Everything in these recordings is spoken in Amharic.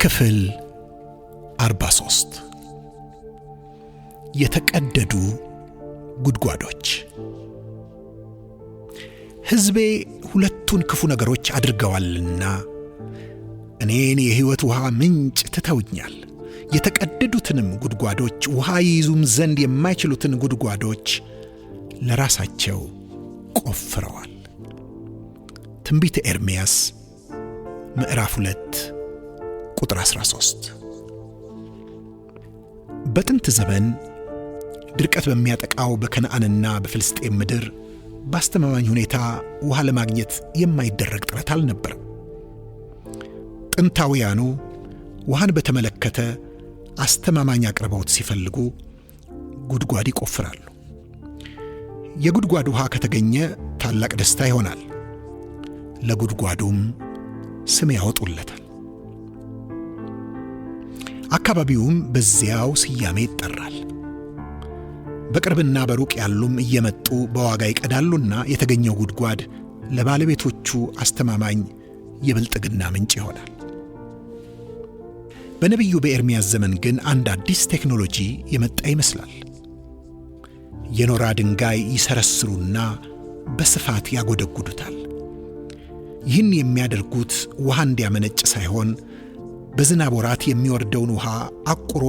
ክፍል 43 የተቀደዱ ጉድጓዶች። ሕዝቤ ሁለቱን ክፉ ነገሮች አድርገዋልና እኔን የሕይወት ውሃ ምንጭ ትተውኛል። የተቀደዱትንም ጉድጓዶች፣ ውሃ ይይዙም ዘንድ የማይችሉትን ጉድጓዶች ለራሳቸው ቆፍረዋል። ትንቢተ ኤርምያስ ምዕራፍ 2 ቁጥር 13። በጥንት ዘመን ድርቀት በሚያጠቃው በከነዓንና በፍልስጤም ምድር በአስተማማኝ ሁኔታ ውሃ ለማግኘት የማይደረግ ጥረት አልነበረም። ጥንታውያኑ ውሃን በተመለከተ አስተማማኝ አቅርቦት ሲፈልጉ ጉድጓድ ይቆፍራሉ። የጉድጓድ ውሃ ከተገኘ ታላቅ ደስታ ይሆናል። ለጉድጓዱም ስም ያወጡለታል። አካባቢውም በዚያው ስያሜ ይጠራል። በቅርብና በሩቅ ያሉም እየመጡ በዋጋ ይቀዳሉና የተገኘው ጉድጓድ ለባለቤቶቹ አስተማማኝ የብልጥግና ምንጭ ይሆናል። በነቢዩ በኤርምያስ ዘመን ግን አንድ አዲስ ቴክኖሎጂ የመጣ ይመስላል። የኖራ ድንጋይ ይሰረስሩና በስፋት ያጎደጉዱታል። ይህን የሚያደርጉት ውሃ እንዲያመነጭ ሳይሆን በዝናብ ወራት የሚወርደውን ውሃ አቁሮ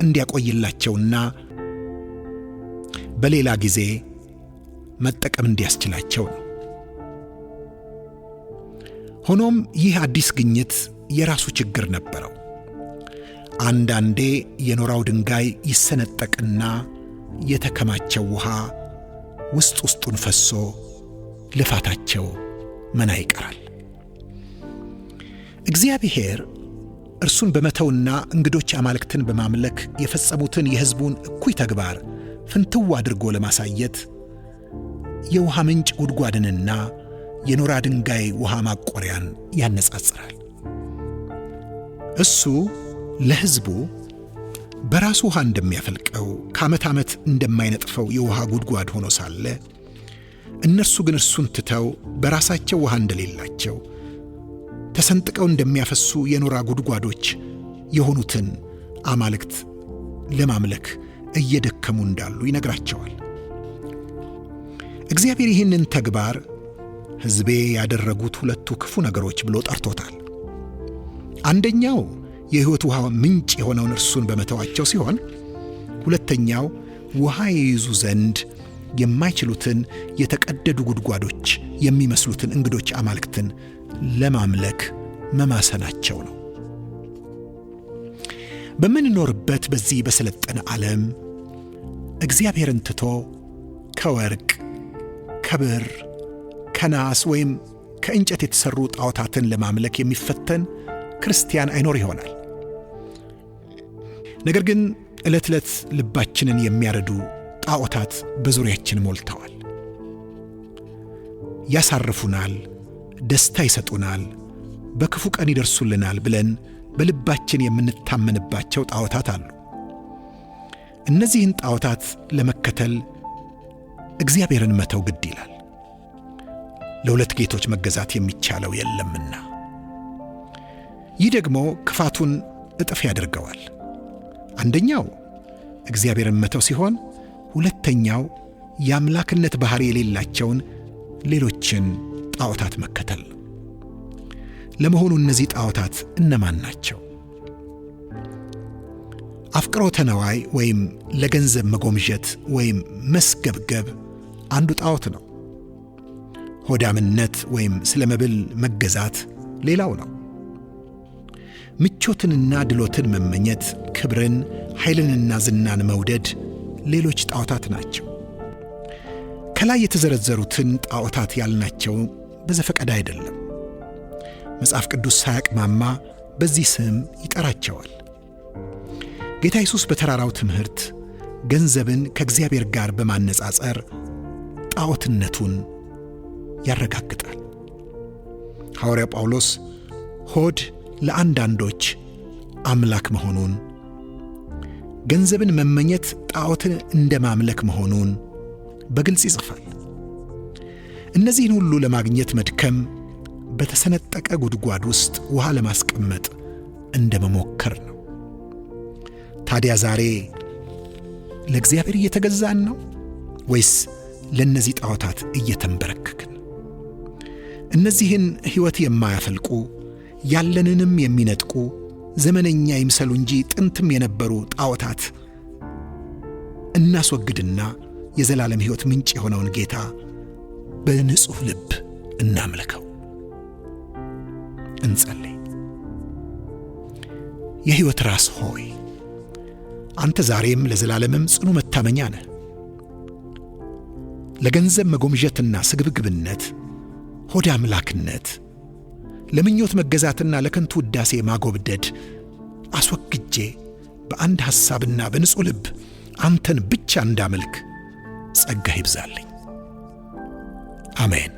እንዲያቆይላቸውና በሌላ ጊዜ መጠቀም እንዲያስችላቸው ነው። ሆኖም ይህ አዲስ ግኝት የራሱ ችግር ነበረው። አንዳንዴ የኖራው ድንጋይ ይሰነጠቅና የተከማቸው ውሃ ውስጡን ፈሶ ልፋታቸው መና ይቀራል። እግዚአብሔር እርሱን በመተውና እንግዶች አማልክትን በማምለክ የፈጸሙትን የሕዝቡን እኩይ ተግባር ፍንትው አድርጎ ለማሳየት የውሃ ምንጭ ጉድጓድንና የኖራ ድንጋይ ውሃ ማቆሪያን ያነጻጽራል። እሱ ለሕዝቡ በራሱ ውሃ እንደሚያፈልቀው ከዓመት ዓመት እንደማይነጥፈው የውሃ ጉድጓድ ሆኖ ሳለ እነርሱ ግን እርሱን ትተው በራሳቸው ውሃ እንደሌላቸው ተሰንጥቀው እንደሚያፈሱ የኖራ ጉድጓዶች የሆኑትን አማልክት ለማምለክ እየደከሙ እንዳሉ ይነግራቸዋል። እግዚአብሔር ይህንን ተግባር ሕዝቤ ያደረጉት ሁለቱ ክፉ ነገሮች ብሎ ጠርቶታል። አንደኛው የሕይወት ውሃ ምንጭ የሆነውን እርሱን በመተዋቸው ሲሆን፣ ሁለተኛው ውሃ ይይዙ ዘንድ የማይችሉትን የተቀደዱ ጉድጓዶች የሚመስሉትን እንግዶች አማልክትን ለማምለክ መማሰናቸው ነው። በምንኖርበት በዚህ በሰለጠነ ዓለም እግዚአብሔርን ትቶ ከወርቅ፣ ከብር፣ ከናስ ወይም ከእንጨት የተሠሩ ጣዖታትን ለማምለክ የሚፈተን ክርስቲያን አይኖር ይሆናል። ነገር ግን ዕለት ዕለት ልባችንን የሚያረዱ ጣዖታት በዙሪያችን ሞልተዋል። ያሳርፉናል፣ ደስታ ይሰጡናል፣ በክፉ ቀን ይደርሱልናል ብለን በልባችን የምንታመንባቸው ጣዖታት አሉ። እነዚህን ጣዖታት ለመከተል እግዚአብሔርን መተው ግድ ይላል። ለሁለት ጌቶች መገዛት የሚቻለው የለምና። ይህ ደግሞ ክፋቱን እጥፍ ያደርገዋል። አንደኛው እግዚአብሔርን መተው ሲሆን፣ ሁለተኛው የአምላክነት ባሕሪ የሌላቸውን ሌሎችን ጣዖታት መከተል። ለመሆኑ እነዚህ ጣዖታት እነማን ናቸው? አፍቅሮተ ነዋይ ወይም ለገንዘብ መጎምጀት ወይም መስገብገብ አንዱ ጣዖት ነው። ሆዳምነት ወይም ስለ መብል መገዛት ሌላው ነው። ምቾትንና ድሎትን መመኘት፣ ክብርን፣ ኃይልንና ዝናን መውደድ ሌሎች ጣዖታት ናቸው። ከላይ የተዘረዘሩትን ጣዖታት ያልናቸው በዘፈቀደ አይደለም። መጽሐፍ ቅዱስ ሳያቅማማ በዚህ ስም ይጠራቸዋል። ጌታ ኢየሱስ በተራራው ትምህርት ገንዘብን ከእግዚአብሔር ጋር በማነጻጸር ጣዖትነቱን ያረጋግጣል። ሐዋርያው ጳውሎስ ሆድ ለአንዳንዶች አምላክ መሆኑን፣ ገንዘብን መመኘት ጣዖትን እንደ ማምለክ መሆኑን በግልጽ ይጽፋል። እነዚህን ሁሉ ለማግኘት መድከም በተሰነጠቀ ጉድጓድ ውስጥ ውሃ ለማስቀመጥ እንደመሞከር ነው። ታዲያ ዛሬ ለእግዚአብሔር እየተገዛን ነው ወይስ ለነዚህ ጣዖታት እየተንበረከክን? እነዚህን ሕይወት የማያፈልቁ ያለንንም የሚነጥቁ ዘመነኛ ይምሰሉ እንጂ ጥንትም የነበሩ ጣዖታት እናስወግድና የዘላለም ሕይወት ምንጭ የሆነውን ጌታ በንጹሕ ልብ እናምልከው። እንጸልይ። የሕይወት ራስ ሆይ አንተ ዛሬም ለዘላለምም ጽኑ መታመኛ ነህ። ለገንዘብ መጎምጀትና ስግብግብነት፣ ሆድ አምላክነት፣ ለምኞት መገዛትና ለከንቱ ውዳሴ ማጎብደድ አስወግጄ በአንድ ሐሳብና በንጹሕ ልብ አንተን ብቻ እንዳመልክ ጸጋ ይብዛልኝ። አሜን።